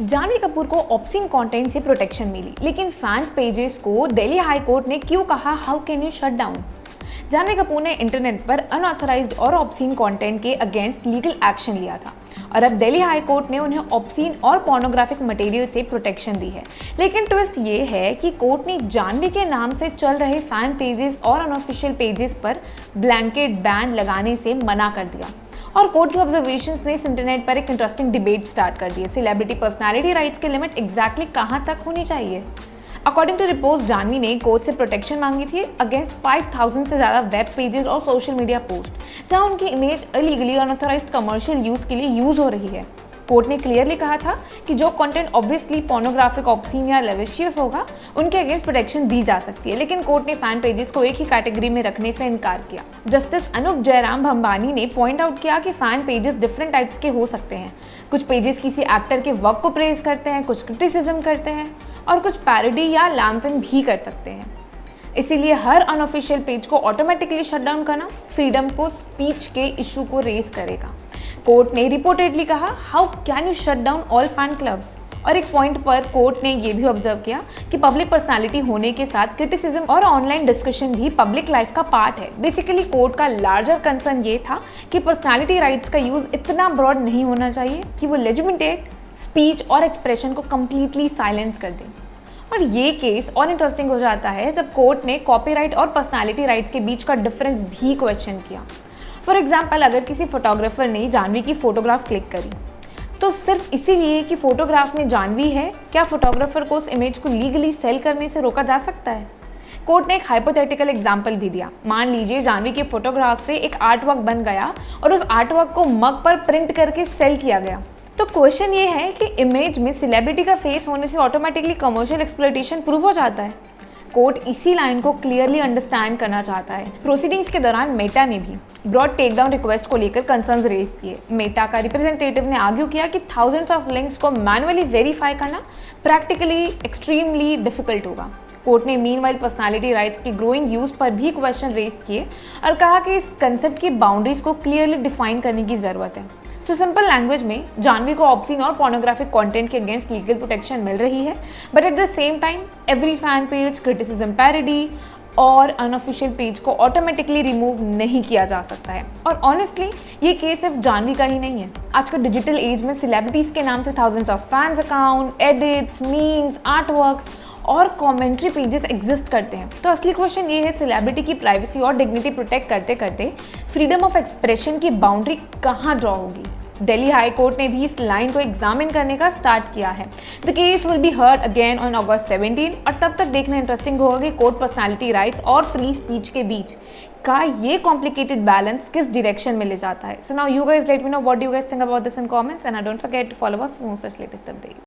जानवी कपूर को obscene content से protection मिली, लेकिन फैंस पेजेस को दिल्ली हाई कोर्ट ने क्यों कहा how can you shut down. Janhvi Kapoor ने इंटरनेट पर अनऑथराइज्ड और ऑब्सीन कंटेंट के अगेंस्ट लीगल एक्शन लिया था और अब दिल्ली हाई कोर्ट ने उन्हें ऑब्सीन और पोर्नोग्राफिक मटेरियल से प्रोटेक्शन दी है। लेकिन ट्विस्ट ये है कि कोर्ट ने जानवी के नाम से चल रहे फैन पेजेस और अनऑफिशियल पेजेस पर ब्लैंकेट बैन लगाने से मना कर दिया। और कोर्ट के ऑब्जर्वेशंस ने इस इंटरनेट पर एक इंटरेस्टिंग डिबेट स्टार्ट कर दी है। सेलिब्रिटी पर्सनालिटी राइट्स की लिमिट एग्जैक्टली कहाँ तक होनी चाहिए। अकॉर्डिंग टू रिपोर्ट्स, जानवी ने कोर्ट से प्रोटेक्शन मांगी थी अगेंस्ट 5000 से ज़्यादा वेब पेजेस और सोशल मीडिया पोस्ट जहां उनकी image illegally unauthorized commercial use के लिए यूज़ हो रही है। कोर्ट ने क्लियरली कहा था कि जो कंटेंट ऑब्वियसली पोर्नोग्राफिक, ऑब्सीन या लेविशियस होगा उनके अगेंस्ट प्रोटेक्शन दी जा सकती है, लेकिन कोर्ट ने फैन पेजेस को एक ही कैटेगरी में रखने से इनकार किया। जस्टिस अनूप जयराम भंबानी ने पॉइंट आउट किया कि फैन पेजेस डिफरेंट टाइप्स के हो सकते हैं। कुछ पेजेस किसी एक्टर के वर्क को प्रेज करते हैं, कुछ क्रिटिसिज्म करते हैं और कुछ पैरोडी या लैम्पिंग भी कर सकते हैं। इसीलिए हर अनऑफिशियल पेज को ऑटोमेटिकली शट डाउन करना फ्रीडम को स्पीच के इशू को रेज करेगा। कोर्ट ने रिपोर्टेडली कहा how can you shut down all fan clubs. और एक पॉइंट पर कोर्ट ने ये भी ऑब्जर्व किया कि पब्लिक पर्सनालिटी होने के साथ क्रिटिसिज्म और ऑनलाइन डिस्कशन भी पब्लिक लाइफ का पार्ट है। बेसिकली कोर्ट का लार्जर कंसर्न ये था कि पर्सनालिटी राइट्स का यूज इतना ब्रॉड नहीं होना चाहिए कि वो लेजिटिमेट स्पीच और एक्सप्रेशन को कम्प्लीटली साइलेंस कर दें। और ये केस और इंटरेस्टिंग हो जाता है जब कोर्ट ने कॉपीराइट और पर्सनालिटी राइट्स के बीच का डिफरेंस भी क्वेश्चन किया। फॉर एग्जाम्पल, अगर किसी फोटोग्राफर ने जानवी की फोटोग्राफ क्लिक करी तो सिर्फ इसीलिए कि फोटोग्राफ में जानवी है, क्या फोटोग्राफर को उस इमेज को लीगली सेल करने से रोका जा सकता है? कोर्ट ने एक हाइपोथेटिकल एग्जाम्पल भी दिया। मान लीजिए जानवी के फोटोग्राफ से एक आर्ट वर्क बन गया और उस आर्ट वर्क को मग पर प्रिंट करके सेल किया गया। तो क्वेश्चन ये है कि इमेज में सेलिब्रिटी का फेस होने से ऑटोमेटिकली कमर्शियल एक्सप्लॉयटेशन प्रूव हो जाता है। कोर्ट इसी लाइन को क्लियरली अंडरस्टैंड करना चाहता है। प्रोसीडिंग्स के दौरान मेटा ने भी ब्रॉड टेक डाउन रिक्वेस्ट को लेकर कंसर्न्स रेज किए। मेटा का रिप्रेजेंटेटिव ने आर्ग्यू किया कि थाउजेंड्स ऑफ लिंक्स को मैनुअली वेरीफाई करना प्रैक्टिकली एक्सट्रीमली डिफिकल्ट होगा। कोर्ट ने मीनवाइल पर्सनालिटी राइट्स के ग्रोइंग यूज पर भी क्वेश्चन रेज किए और कहा कि इस कंसेप्ट की बाउंड्रीज को क्लियरली डिफाइन करने की जरूरत है। तो सिंपल लैंग्वेज में जानवी को ऑब्सीन और पोर्नोग्राफिक कंटेंट के अगेंस्ट लीगल प्रोटेक्शन मिल रही है, but at the same time every fan page, criticism, parody और अनऑफिशियल पेज को ऑटोमेटिकली रिमूव नहीं किया जा सकता है। और ऑनेस्टली ये केस सिर्फ जानवी का ही नहीं है। आज का डिजिटल एज में सेलिब्रिटीज के नाम से thousands of fans account, edits, memes, art works और कमेंट्री पेजेस एग्जिस्ट करते हैं। तो असली क्वेश्चन ये है, सेलिब्रिटी की प्राइवेसी और डिग्निटी प्रोटेक्ट करते करते फ्रीडम ऑफ एक्सप्रेशन की बाउंड्री कहाँ ड्रॉ होगी? दिल्ली हाई कोर्ट ने भी इस लाइन को एग्जामिन करने का स्टार्ट किया है। The case will be heard again on August 17 और तब तक देखना इंटरेस्टिंग होगा कि कोर्ट पर्सनालिटी राइट्स और फ्री स्पीच के बीच का ये कॉम्प्लिकेटेड बैलेंस किस डायरेक्शन में ले जाता है। So now you guys let me know what do you guys think about this in comments and don't forget to follow us for more such latest updates.